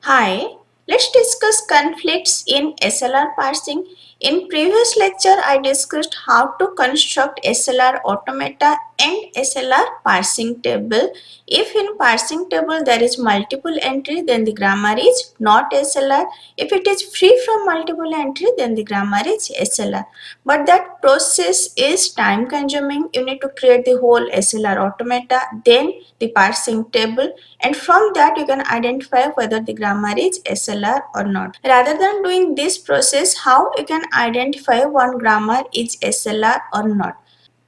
Hi, let's discuss conflicts in SLR parsing. In previous lecture, I discussed how to construct SLR automata and SLR parsing table. If in parsing table there is multiple entry, then the grammar is not SLR. If it is free from multiple entry, then the grammar is SLR. But that process is time consuming. You need to create the whole SLR automata, then the parsing table, and from that you can identify whether the grammar is SLR or not. Rather than doing this process, how you can identify one grammar is SLR or not?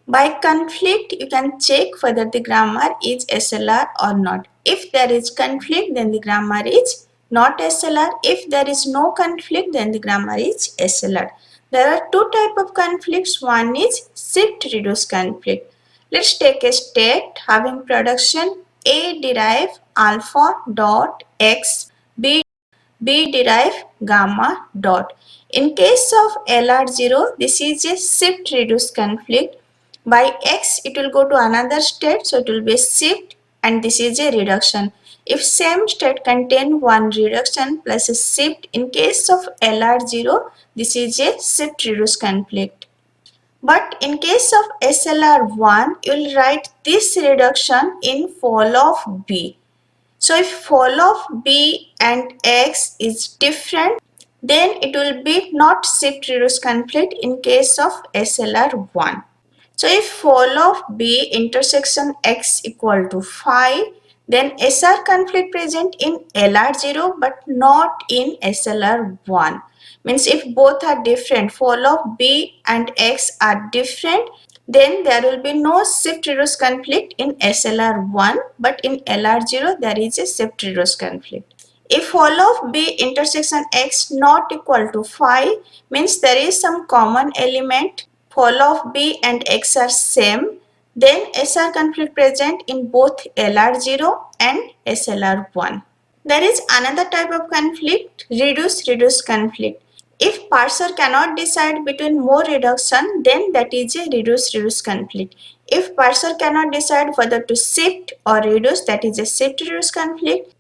By conflict, you can check whether the grammar is SLR or not. If there is conflict, then the grammar is not SLR. If there is no conflict, then the grammar is SLR. There are two types of conflicts. One is shift reduce conflict. Let's take a state having production A derive alpha dot x, B derive gamma dot. In case of LR0, this is a shift reduce conflict. By x, it will go to another state, so it will be a shift, and this is a reduction. If same state contain one reduction plus a shift, in case of LR0, this is a shift reduce conflict. But in case of SLR1, you will write this reduction in fall of B. So if fall of B and X is different, then it will be not shift reduce conflict in case of SLR1. So if fall of B intersection X equal to phi, then SR conflict present in LR0 but not in SLR1. Means if both are different, fall of B and X are different, then there will be no shift reduce conflict in SLR1, but in LR0 there is a shift reduce conflict. If fall of B intersection X not equal to phi, means there is some common element, fall of B and X are same, then SR conflict present in both LR0 and SLR1. There is another type of conflict, reduce conflict. If parser cannot decide between more reduction, then that is a reduce conflict. If parser cannot decide whether to shift or reduce, that is a shift reduce conflict.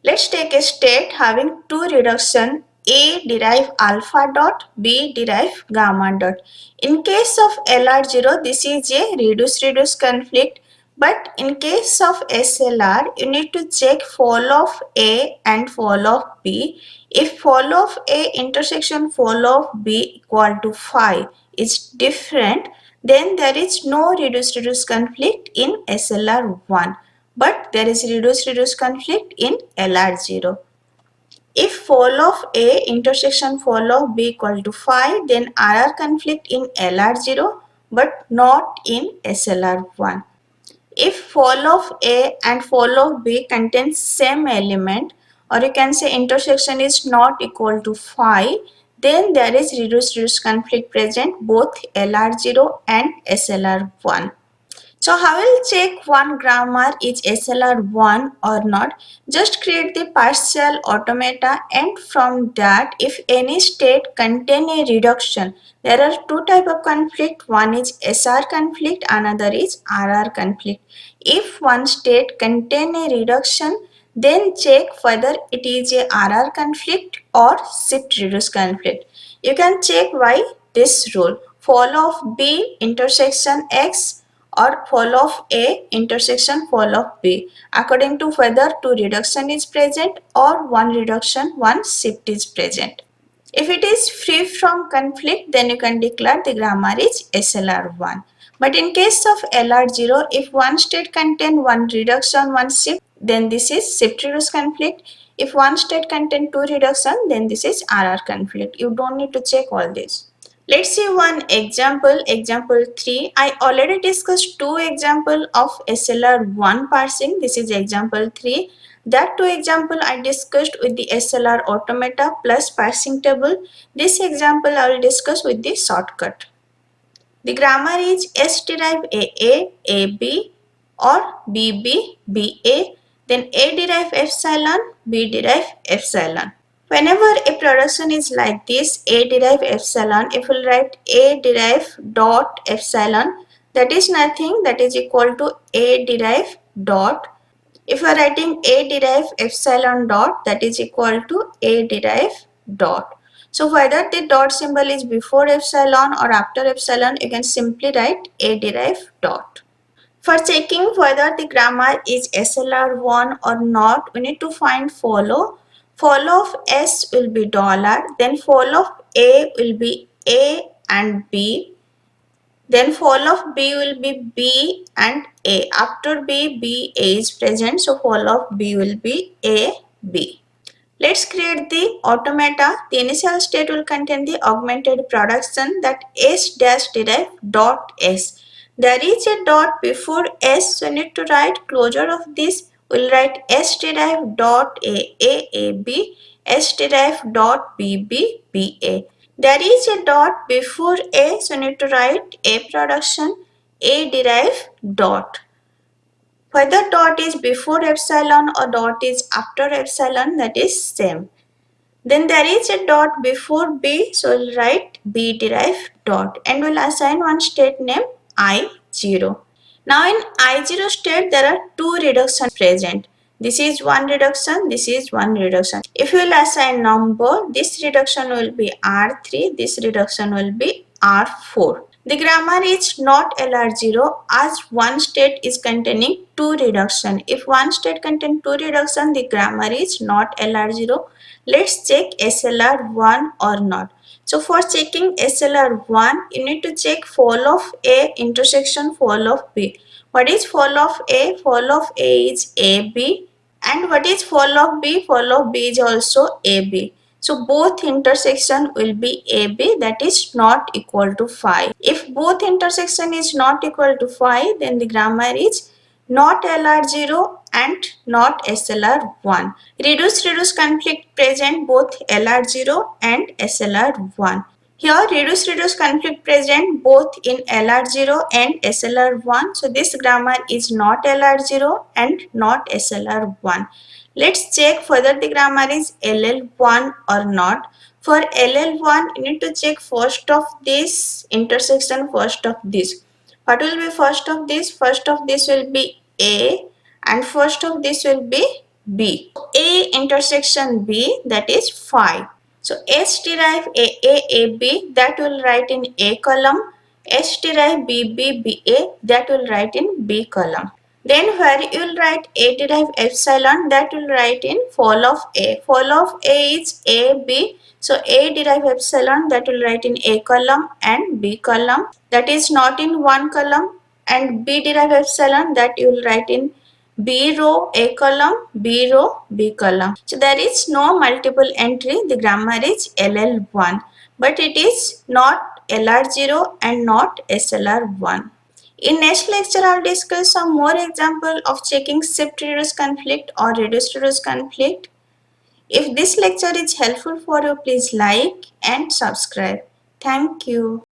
Let's take a state having two reduction, A derive alpha dot, B derive gamma dot. In case of LR0, this is a reduce conflict. But in case of SLR, you need to check fall of A and fall of B. If fall of A intersection fall of B equal to phi is different, then there is no reduce conflict in SLR1. But there is reduce conflict in LR0. If fall of A intersection fall of B equal to phi, then RR conflict in LR0 but not in SLR1. If fall of A and fall of B contains same element, or you can say intersection is not equal to phi, then there is reduce conflict present both LR0 and SLR1. So how will check one grammar is SLR1 or not? Just create the partial automata, and from that if any state contain a reduction, there are two type of conflict. One is SR conflict, another is RR conflict. If one state contain a reduction, then check whether it is a RR conflict or shift reduce conflict. You can check by this rule, fall of B intersection X or fall of A intersection fall of B, according to whether two reduction is present or one reduction, one shift is present. If it is free from conflict, then you can declare the grammar is SLR1. But in case of LR0, if one state contain one reduction, one shift, then this is shift reduce conflict. If one state contain two reduction, then this is RR conflict. You don't need to check all this. Let's see one example, example 3. I already discussed two example of SLR1 parsing. This is example 3. That two example I discussed with the SLR automata plus parsing table. This example I will discuss with the shortcut. The grammar is S derive AA, AB or BB, BA. Then A derive epsilon, B derive epsilon. Whenever a production is like this, A derive epsilon, if we write A derive dot epsilon, that is nothing, that is equal to A derive dot If you are writing A derive epsilon dot, that is equal to A derive dot. So whether the dot symbol is before epsilon or after epsilon, you can simply write A derive dot. For checking whether the grammar is SLR1 or not, we need to find follow. Follow of S will be dollar, then follow of A will be A and B, then follow of B will be B and A. After B A is present, so follow of B will be A, B. Let's create the automata. The initial state will contain the augmented production, that S dash derive dot S. There is a dot before S, so we need to write closure of this. We'll write S derive dot A B, S derive dot B A. There is a dot before A, so we need to write A production A derive dot. Whether dot is before epsilon or dot is after epsilon, that is same. Then there is a dot before B, so we'll write B derive dot and we'll assign one state name I0. Now in I0 state there are two reductions present. This is one reduction, this is one reduction. If you will assign number, this reduction will be R3, this reduction will be R4. The grammar is not LR0 as one state is containing two reduction. If one state contains two reduction, the grammar is not LR0. Let's check SLR1 or not. So for checking SLR1, you need to check fall of A intersection fall of B. What is fall of A? Fall of A is AB, and what is fall of B? Fall of B is also AB. So both intersection will be AB, that is not equal to 5. If both intersection is not equal to 5, then the grammar is not LR0 and not SLR1. Reduce conflict present both LR0 and SLR1. Here reduce conflict present both in LR0 and SLR1. So this grammar is not LR0 and not SLR1. Let's check whether the grammar is LL1 or not. For LL1, you need to check first of this intersection, first of this. What will be first of this? First of this will be A and first of this will be B. A intersection B, that is 5. So S derive A, that will write in A column. S derive B, A, that will write in B column. Then where you will write A derive epsilon, that will write in fall of A. Fall of A is AB. So A derive epsilon, that will write in A column and B column. That is not in one column. And B derive epsilon, that you will write in B row A column, B row B column. So there is no multiple entry. The grammar is LL1. But it is not LR0 and not SLR1. In next lecture, I will discuss some more example of checking shift reduce conflict or reduce reduce conflict. If this lecture is helpful for you, please like and subscribe. Thank you.